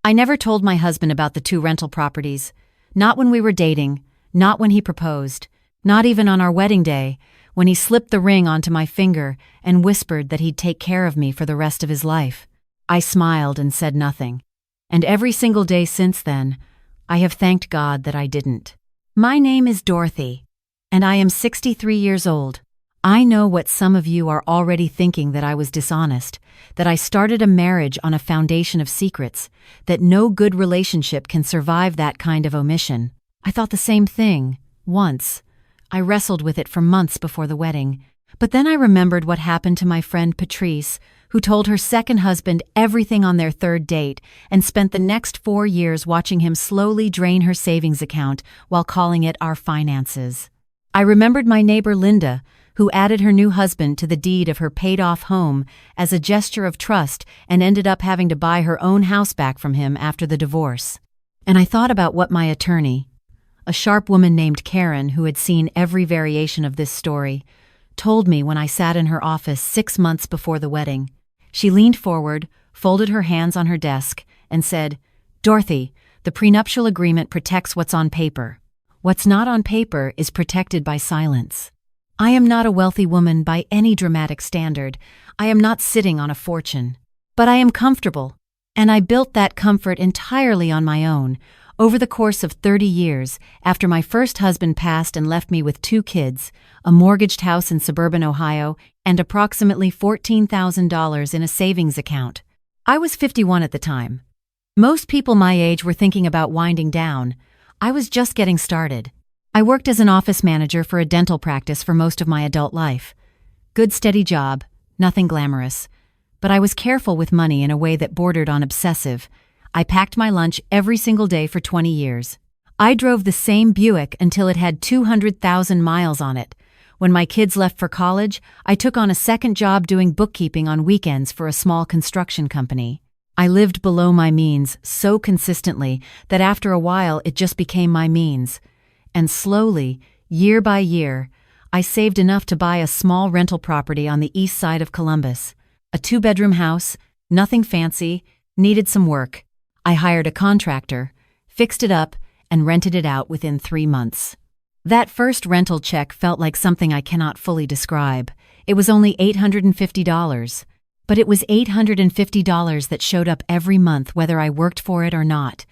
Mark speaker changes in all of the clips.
Speaker 1: I never told my husband about the 2 rental properties. Not when we were dating, not when he proposed, not even on our wedding day, when he slipped the ring onto my finger and whispered that he'd take care of me for the rest of his life. I smiled and said nothing. And every single day since then, I have thanked God that I didn't. My name is Dorothy, and I am 63 years old. I know what some of you are already thinking, that I was dishonest, that I started a marriage on a foundation of secrets, that no good relationship can survive that kind of omission. I thought the same thing, once. I wrestled with it for months before the wedding. But then I remembered what happened to my friend Patrice, who told her second husband everything on their 3rd date and spent the next 4 years watching him slowly drain her savings account while calling it our finances. I remembered my neighbor Linda, who added her new husband to the deed of her paid-off home as a gesture of trust and ended up having to buy her own house back from him after the divorce. And I thought about what my attorney, a sharp woman named Karen who had seen every variation of this story, told me when I sat in her office 6 months before the wedding. She leaned forward, folded her hands on her desk, and said, "Dorothy, the prenuptial agreement protects what's on paper. What's not on paper is protected by silence. I am not a wealthy woman by any dramatic standard. I am not sitting on a fortune. But I am comfortable, and I built that comfort entirely on my own, over the course of 30 years, after my first husband passed and left me with 2 kids, a mortgaged house in suburban Ohio, and approximately $14,000 in a savings account. I was 51 at the time. Most people my age were thinking about winding down. I was just getting started. I worked as an office manager for a dental practice for most of my adult life. Good steady job, nothing glamorous. But I was careful with money in a way that bordered on obsessive. I packed my lunch every single day for 20 years. I drove the same Buick until it had 200,000 miles on it. When my kids left for college, I took on a second job doing bookkeeping on weekends for a small construction company. I lived below my means so consistently that after a while it just became my means. And slowly, year by year, I saved enough to buy a small rental property on the east side of Columbus. A 2-bedroom house, nothing fancy, needed some work. I hired a contractor, fixed it up, and rented it out within 3 months. That first rental check felt like something I cannot fully describe. It was only $850, but it was $850 that showed up every month whether I worked for it or not.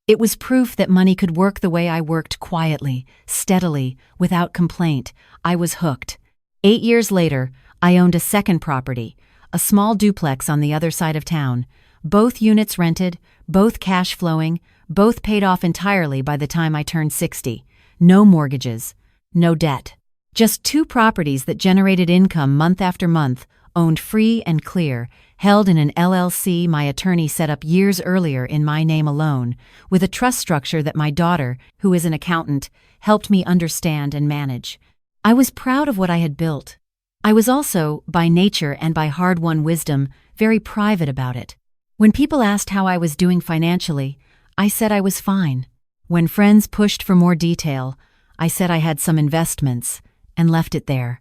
Speaker 1: It was proof that money could work the way I worked, quietly, steadily, without complaint. I was hooked. 8 years later, I owned a second property, a small duplex on the other side of town. Both units rented, both cash flowing, both paid off entirely by the time I turned 60. No mortgages, no debt. Just 2 properties that generated income month after month, owned free and clear, held in an LLC my attorney set up years earlier in my name alone, with a trust structure that my daughter, who is an accountant, helped me understand and manage. I was proud of what I had built. I was also, by nature and by hard-won wisdom, very private about it. When people asked how I was doing financially, I said I was fine. When friends pushed for more detail, I said I had some investments, and left it there.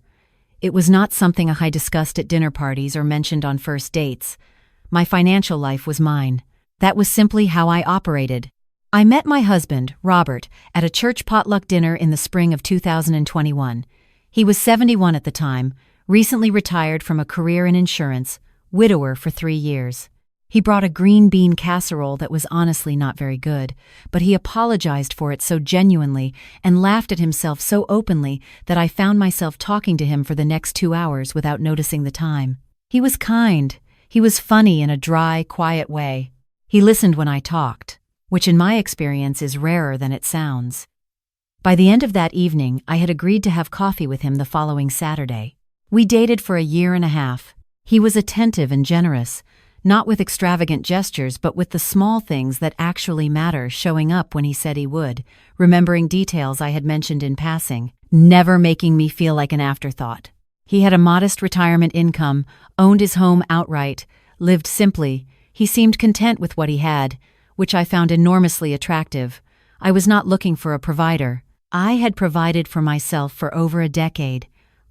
Speaker 1: It was not something I discussed at dinner parties or mentioned on first dates. My financial life was mine. That was simply how I operated. I met my husband, Robert, at a church potluck dinner in the spring of 2021. He was 71 at the time, recently retired from a career in insurance, widower for 3 years. He brought a green bean casserole that was honestly not very good, but he apologized for it so genuinely and laughed at himself so openly that I found myself talking to him for the next 2 hours without noticing the time. He was kind. He was funny in a dry, quiet way. He listened when I talked, which in my experience is rarer than it sounds. By the end of that evening, I had agreed to have coffee with him the following Saturday. We dated for a year and a half. He was attentive and generous, not with extravagant gestures but with the small things that actually matter, showing up when he said he would, remembering details I had mentioned in passing, never making me feel like an afterthought. He had a modest retirement income, owned his home outright, lived simply. He seemed content with what he had, which I found enormously attractive. I was not looking for a provider. I had provided for myself for over a decade.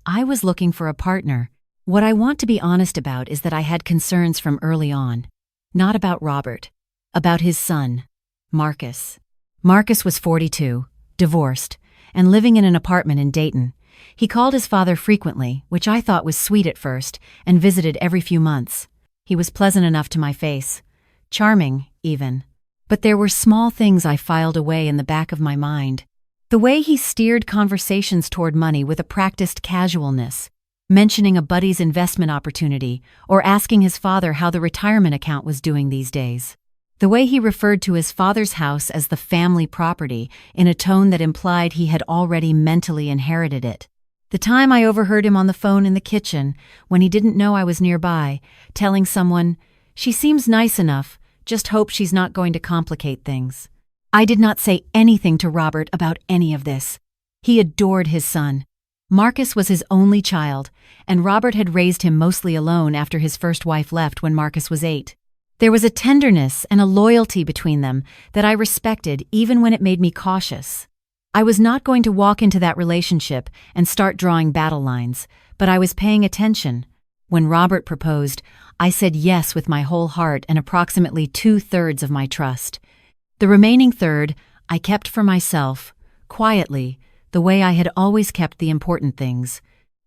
Speaker 1: I was looking for a partner. What I want to be honest about is that I had concerns from early on. Not about Robert. about his son, Marcus. Marcus was 42, divorced, and living in an apartment in Dayton. He called his father frequently, which I thought was sweet at first, and visited every few months. He was pleasant enough to my face. Charming, even. But there were small things I filed away in the back of my mind. The way he steered conversations toward money with a practiced casualness, mentioning a buddy's investment opportunity or asking his father how the retirement account was doing these days. The way he referred to his father's house as the family property in a tone that implied he had already mentally inherited it. The time I overheard him on the phone in the kitchen, when he didn't know I was nearby, telling someone, "She seems nice enough, just hope she's not going to complicate things." I did not say anything to Robert about any of this. He adored his son. Marcus was his only child, and Robert had raised him mostly alone after his first wife left when Marcus was 8. There was a tenderness and a loyalty between them that I respected even when it made me cautious. I was not going to walk into that relationship and start drawing battle lines, but I was paying attention. When Robert proposed, I said yes with my whole heart and approximately 2/3 of my trust. The remaining third I kept for myself, quietly, the way I had always kept the important things.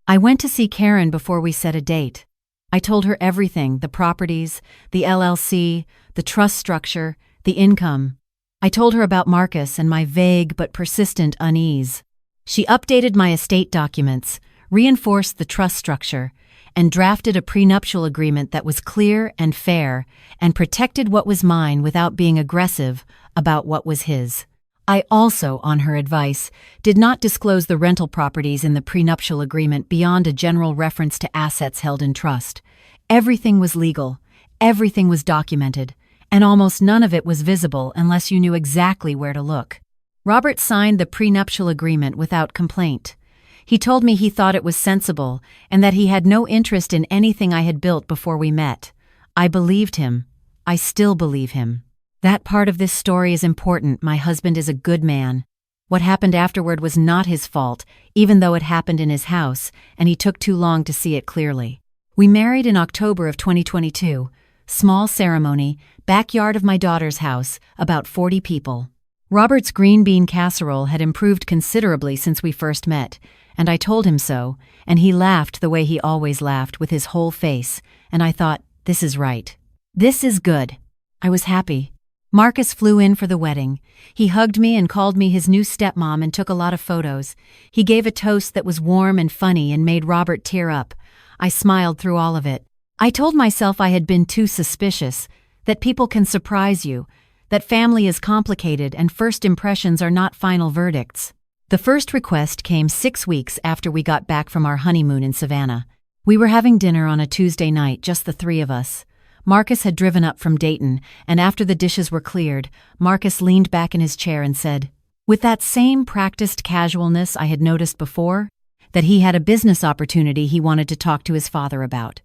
Speaker 1: I went to see Karen before we set a date. I told her everything, the properties, the LLC, the trust structure, the income. I told her about Marcus and my vague but persistent unease. She updated my estate documents, reinforced the trust structure, and drafted a prenuptial agreement that was clear and fair and protected what was mine without being aggressive about what was his. I also, on her advice, did not disclose the rental properties in the prenuptial agreement beyond a general reference to assets held in trust. Everything was legal, everything was documented, and almost none of it was visible unless you knew exactly where to look. Robert signed the prenuptial agreement without complaint. He told me he thought it was sensible and that he had no interest in anything I had built before we met. I believed him. I still believe him. That part of this story is important. My husband is a good man. What happened afterward was not his fault, even though it happened in his house, and he took too long to see it clearly. We married in October of 2022. Small ceremony, backyard of my daughter's house, about 40 people. Robert's green bean casserole had improved considerably since we first met, and I told him so, and he laughed the way he always laughed with his whole face, and I thought, this is right. This is good. I was happy. Marcus flew in for the wedding. He hugged me and called me his new stepmom and took a lot of photos. He gave a toast that was warm and funny and made Robert tear up. I smiled through all of it. I told myself I had been too suspicious, that people can surprise you, that family is complicated and first impressions are not final verdicts. The first request came 6 weeks after we got back from our honeymoon in Savannah. We were having dinner on a Tuesday night, just the three of us. Marcus had driven up from Dayton, and after the dishes were cleared, Marcus leaned back in his chair and said, with that same practiced casualness I had noticed before, that he had a business opportunity he wanted to talk to his father about.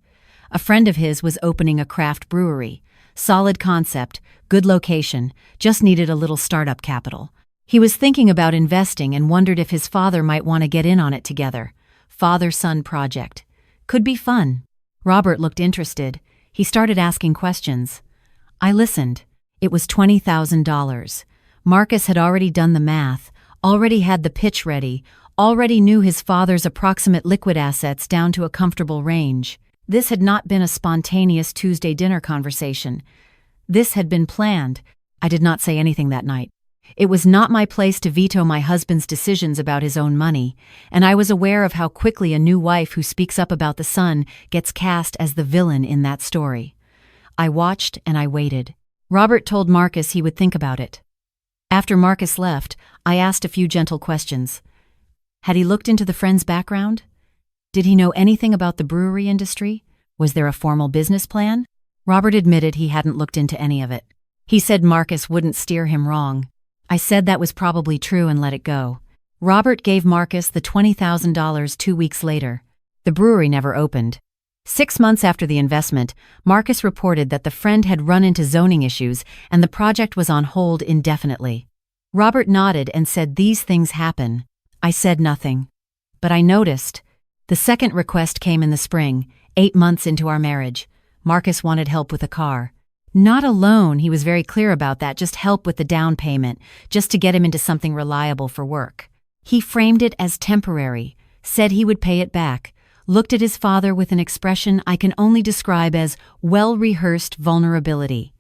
Speaker 1: A friend of his was opening a craft brewery. Solid concept, good location, just needed a little startup capital. He was thinking about investing and wondered if his father might want to get in on it together. Father-son project. Could be fun. Robert looked interested. He started asking questions. I listened. It was $20,000. Marcus had already done the math, already had the pitch ready, already knew his father's approximate liquid assets down to a comfortable range. This had not been a spontaneous Tuesday dinner conversation. This had been planned. I did not say anything that night. It was not my place to veto my husband's decisions about his own money, and I was aware of how quickly a new wife who speaks up about the son gets cast as the villain in that story. I watched and I waited. Robert told Marcus he would think about it. After Marcus left, I asked a few gentle questions. Had he looked into the friend's background? Did he know anything about the brewery industry? Was there a formal business plan? Robert admitted he hadn't looked into any of it. He said Marcus wouldn't steer him wrong. I said that was probably true and let it go. Robert gave Marcus the $20,000 2 weeks later. The brewery never opened. 6 months after the investment, Marcus reported that the friend had run into zoning issues and the project was on hold indefinitely. Robert nodded and said these things happen. I said nothing. But I noticed. The second request came in the spring, 8 months into our marriage. Marcus wanted help with a car. Not a loan, he was very clear about that, just help with the down payment, just to get him into something reliable for work. He framed it as temporary, said he would pay it back, looked at his father with an expression I can only describe as well-rehearsed vulnerability.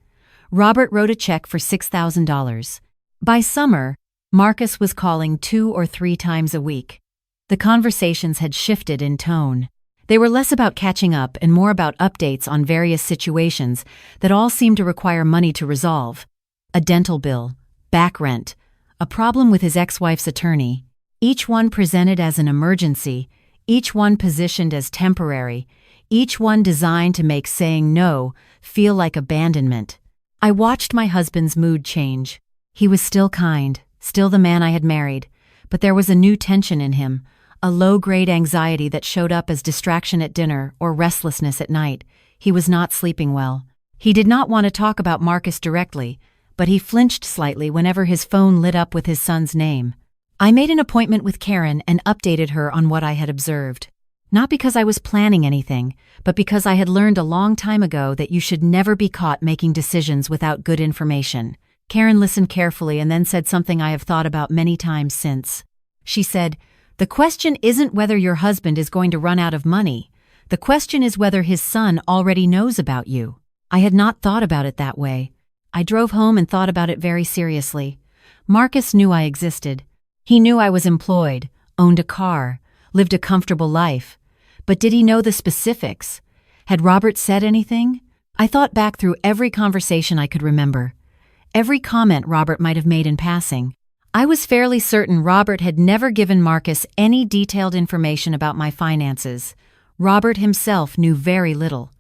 Speaker 1: Robert wrote a check for $6,000. By summer, Marcus was calling 2 or 3 times a week. The conversations had shifted in tone. They were less about catching up and more about updates on various situations that all seemed to require money to resolve. A dental bill, back rent, a problem with his ex-wife's attorney, each one presented as an emergency, each one positioned as temporary, each one designed to make saying no feel like abandonment. I watched my husband's mood change. He was still kind, still the man I had married, but there was a new tension in him, a low-grade anxiety that showed up as distraction at dinner or restlessness at night. He was not sleeping well. He did not want to talk about Marcus directly, but he flinched slightly whenever his phone lit up with his son's name. I made an appointment with Karen and updated her on what I had observed. Not because I was planning anything, but because I had learned a long time ago that you should never be caught making decisions without good information. Karen listened carefully and then said something I have thought about many times since. She said, "The question isn't whether your husband is going to run out of money. The question is whether his son already knows about you." I had not thought about it that way. I drove home and thought about it very seriously. Marcus knew I existed. He knew I was employed, owned a car, lived a comfortable life. But did he know the specifics? Had Robert said anything? I thought back through every conversation I could remember. Every comment Robert might have made in passing. I was fairly certain Robert had never given Marcus any detailed information about my finances. Robert himself knew very little.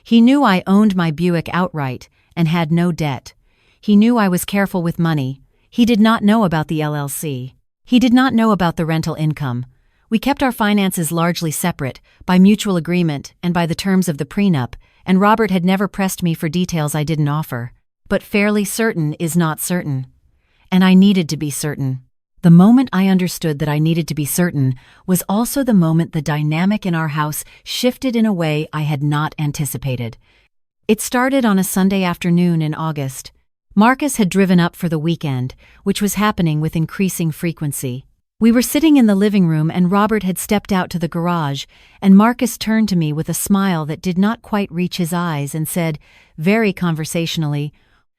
Speaker 1: He knew I owned my Buick outright and had no debt. He knew I was careful with money. He did not know about the LLC. He did not know about the rental income. We kept our finances largely separate, by mutual agreement and by the terms of the prenup, and Robert had never pressed me for details I didn't offer. But fairly certain is not certain. And I needed to be certain. The moment I understood that I needed to be certain was also the moment the dynamic in our house shifted in a way I had not anticipated. It started on a Sunday afternoon in August. Marcus had driven up for the weekend, which was happening with increasing frequency. We were sitting in the living room and Robert had stepped out to the garage, and Marcus turned to me with a smile that did not quite reach his eyes and said, very conversationally,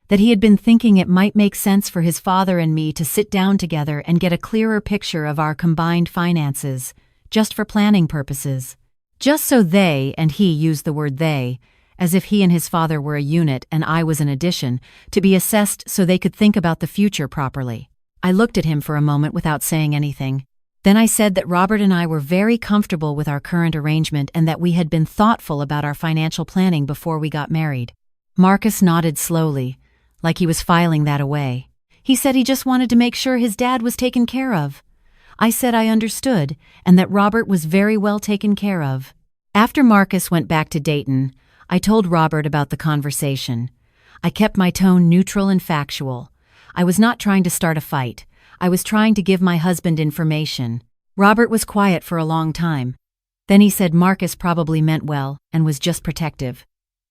Speaker 1: that he had been thinking it might make sense for his father and me to sit down together and get a clearer picture of our combined finances, just for planning purposes. Just so they, and he used the word they, as if he and his father were a unit and I was an addition, to be assessed so they could think about the future properly. I looked at him for a moment without saying anything. Then I said that Robert and I were very comfortable with our current arrangement and that we had been thoughtful about our financial planning before we got married. Marcus nodded slowly, like he was filing that away. He said he just wanted to make sure his dad was taken care of. I said I understood, and that Robert was very well taken care of. After Marcus went back to Dayton, I told Robert about the conversation. I kept my tone neutral and factual. I was not trying to start a fight. I was trying to give my husband information. Robert was quiet for a long time. Then he said Marcus probably meant well and was just protective.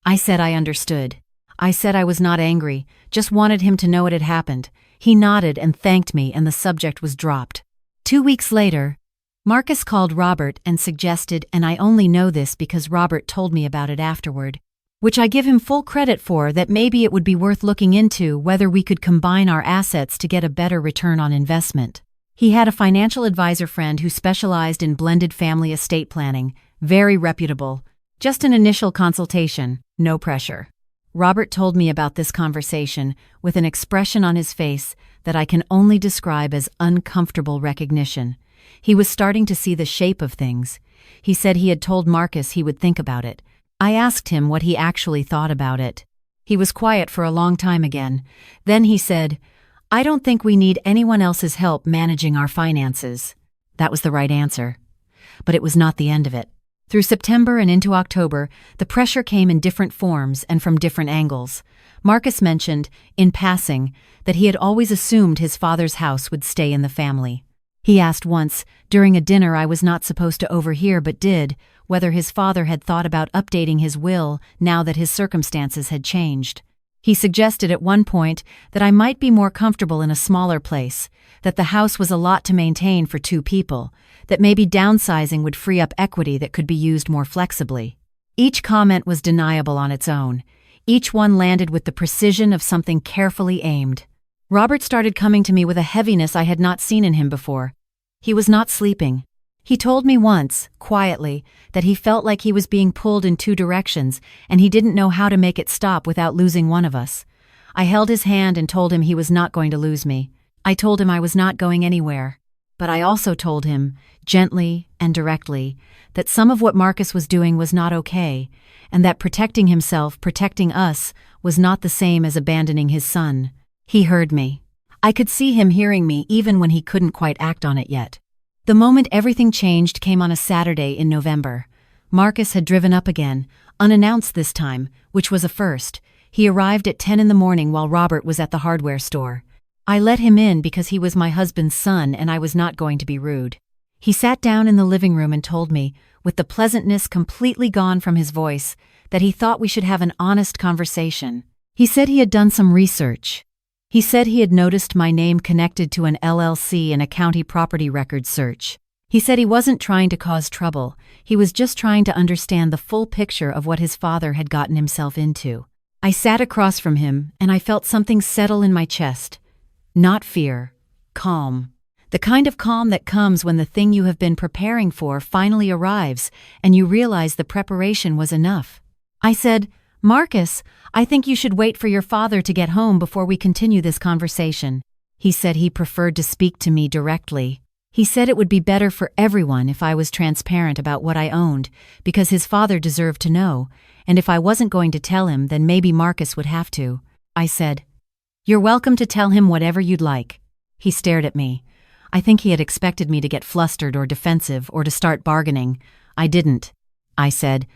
Speaker 1: I said I understood. I said I was not angry, just wanted him to know it had happened. He nodded and thanked me, and the subject was dropped. 2 weeks later, Marcus called Robert and suggested, and I only know this because Robert told me about it afterward, which I give him full credit for, that maybe it would be worth looking into whether we could combine our assets to get a better return on investment. He had a financial advisor friend who specialized in blended family estate planning, very reputable. Just an initial consultation, no pressure. Robert told me about this conversation with an expression on his face that I can only describe as uncomfortable recognition. He was starting to see the shape of things. He said he had told Marcus he would think about it. I asked him what he actually thought about it. He was quiet for a long time again. Then he said, "I don't think we need anyone else's help managing our finances." That was the right answer. But it was not the end of it. Through September and into October, the pressure came in different forms and from different angles. Marcus mentioned, in passing, that he had always assumed his father's house would stay in the family. He asked once, during a dinner I was not supposed to overhear but did, whether his father had thought about updating his will now that his circumstances had changed. He suggested at one point that I might be more comfortable in a smaller place, that the house was a lot to maintain for 2 people, that maybe downsizing would free up equity that could be used more flexibly. Each comment was deniable on its own. Each one landed with the precision of something carefully aimed. Robert started coming to me with a heaviness I had not seen in him before. He was not sleeping. He told me once, quietly, that he felt like he was being pulled in 2 directions and he didn't know how to make it stop without losing one of us. I held his hand and told him he was not going to lose me. I told him I was not going anywhere. But I also told him, gently and directly, that some of what Marcus was doing was not okay, and that protecting himself, protecting us, was not the same as abandoning his son. He heard me. I could see him hearing me even when he couldn't quite act on it yet. The moment everything changed came on a Saturday in November. Marcus had driven up again, unannounced this time, which was a first. He arrived at 10 in the morning while Robert was at the hardware store. I let him in because he was my husband's son and I was not going to be rude. He sat down in the living room and told me, with the pleasantness completely gone from his voice, that he thought we should have an honest conversation. He said he had done some research. He said he had noticed my name connected to an LLC in a county property record search. He said he wasn't trying to cause trouble, he was just trying to understand the full picture of what his father had gotten himself into. I sat across from him, and I felt something settle in my chest. Not fear, calm. The kind of calm that comes when the thing you have been preparing for finally arrives, and you realize the preparation was enough. I said, "Marcus, I think you should wait for your father to get home before we continue this conversation." He said he preferred to speak to me directly. He said it would be better for everyone if I was transparent about what I owned, because his father deserved to know, and if I wasn't going to tell him, then maybe Marcus would have to. I said, "You're welcome to tell him whatever you'd like." He stared at me. I think he had expected me to get flustered or defensive or to start bargaining. I didn't. I said,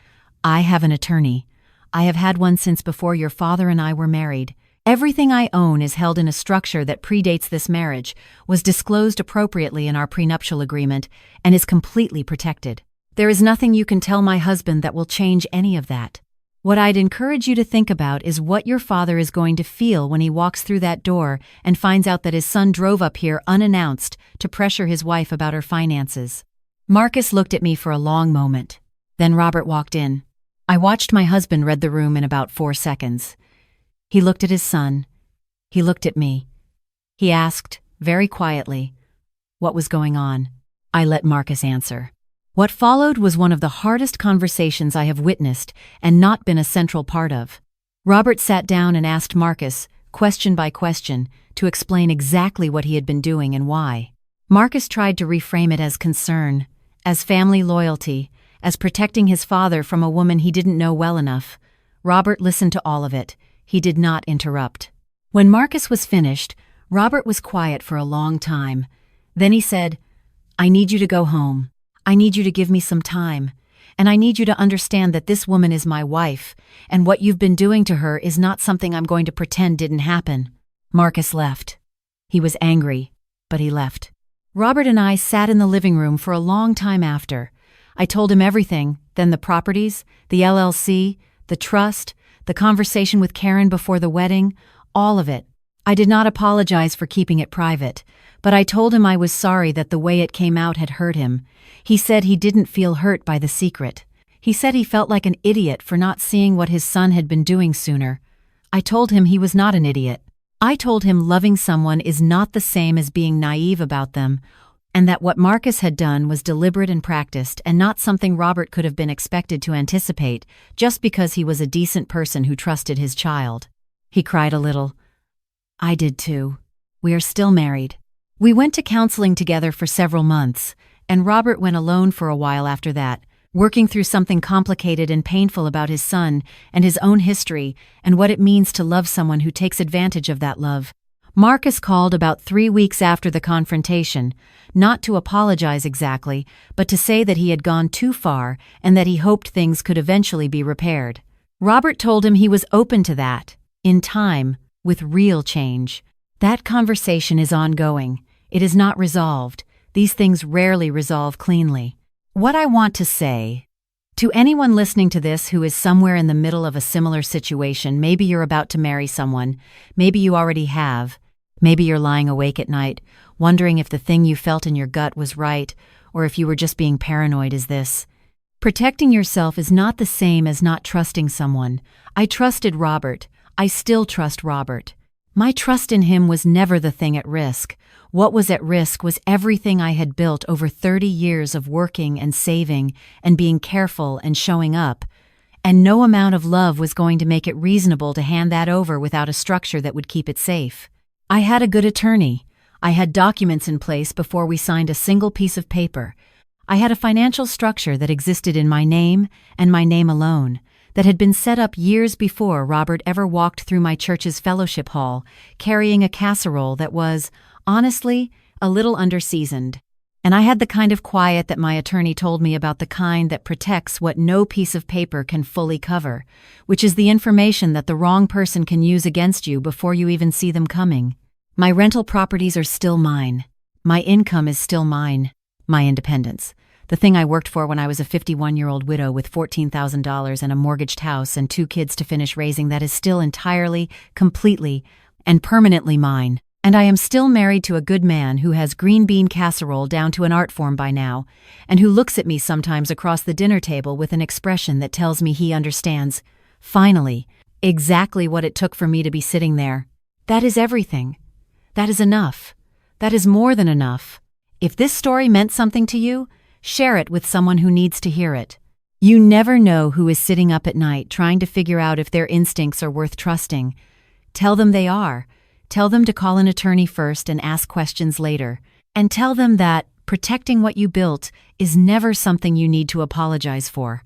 Speaker 1: "I have an attorney. I have had one since before your father and I were married. Everything I own is held in a structure that predates this marriage, was disclosed appropriately in our prenuptial agreement, and is completely protected. There is nothing you can tell my husband that will change any of that. What I'd encourage you to think about is what your father is going to feel when he walks through that door and finds out that his son drove up here unannounced to pressure his wife about her finances." Marcus looked at me for a long moment. Then Robert walked in. I watched my husband read the room in about 4 seconds. He looked at his son. He looked at me. He asked, very quietly, what was going on. I let Marcus answer. What followed was one of the hardest conversations I have witnessed and not been a central part of. Robert sat down and asked Marcus, question by question, to explain exactly what he had been doing and why. Marcus tried to reframe it as concern, as family loyalty, as protecting his father from a woman he didn't know well enough. Robert listened to all of it. He did not interrupt. When Marcus was finished, Robert was quiet for a long time. Then he said, "I need you to go home. I need you to give me some time. And I need you to understand that this woman is my wife, and what you've been doing to her is not something I'm going to pretend didn't happen." Marcus left. He was angry, but he left. Robert and I sat in the living room for a long time after. I told him everything, then the properties, the LLC, the trust, the conversation with Karen before the wedding, all of it. I did not apologize for keeping it private, but I told him I was sorry that the way it came out had hurt him. He said he didn't feel hurt by the secret. He said he felt like an idiot for not seeing what his son had been doing sooner. I told him he was not an idiot. I told him loving someone is not the same as being naive about them, and that what Marcus had done was deliberate and practiced and not something Robert could have been expected to anticipate just because he was a decent person who trusted his child. He cried a little. I did too. We are still married. We went to counseling together for several months, and Robert went alone for a while after that, working through something complicated and painful about his son and his own history and what it means to love someone who takes advantage of that love. Marcus called about 3 weeks after the confrontation, not to apologize exactly, but to say that he had gone too far and that he hoped things could eventually be repaired. Robert told him he was open to that, in time, with real change. That conversation is ongoing. It is not resolved. These things rarely resolve cleanly. What I want to say To anyone listening to this who is somewhere in the middle of a similar situation, maybe you're about to marry someone, maybe you already have, maybe you're lying awake at night, wondering if the thing you felt in your gut was right, or if you were just being paranoid, is this. Protecting yourself is not the same as not trusting someone. I trusted Robert. I still trust Robert. My trust in him was never the thing at risk. What was at risk was everything I had built over 30 years of working and saving and being careful and showing up. And no amount of love was going to make it reasonable to hand that over without a structure that would keep it safe. I had a good attorney. I had documents in place before we signed a single piece of paper. I had a financial structure that existed in my name and my name alone, that had been set up years before Robert ever walked through my church's fellowship hall, carrying a casserole that was, honestly, a little under-seasoned. And I had the kind of quiet that my attorney told me about, the kind that protects what no piece of paper can fully cover, which is the information that the wrong person can use against you before you even see them coming. My rental properties are still mine. My income is still mine. My independence. The thing I worked for when I was a 51-year-old widow with $14,000 and a mortgaged house and 2 kids to finish raising, that is still entirely, completely, and permanently mine. And I am still married to a good man who has green bean casserole down to an art form by now, and who looks at me sometimes across the dinner table with an expression that tells me he understands, finally, exactly what it took for me to be sitting there. That is everything. That is enough. That is more than enough. If this story meant something to you, share it with someone who needs to hear it. You never know who is sitting up at night trying to figure out if their instincts are worth trusting. Tell them they are. Tell them to call an attorney first and ask questions later. And tell them that protecting what you built is never something you need to apologize for.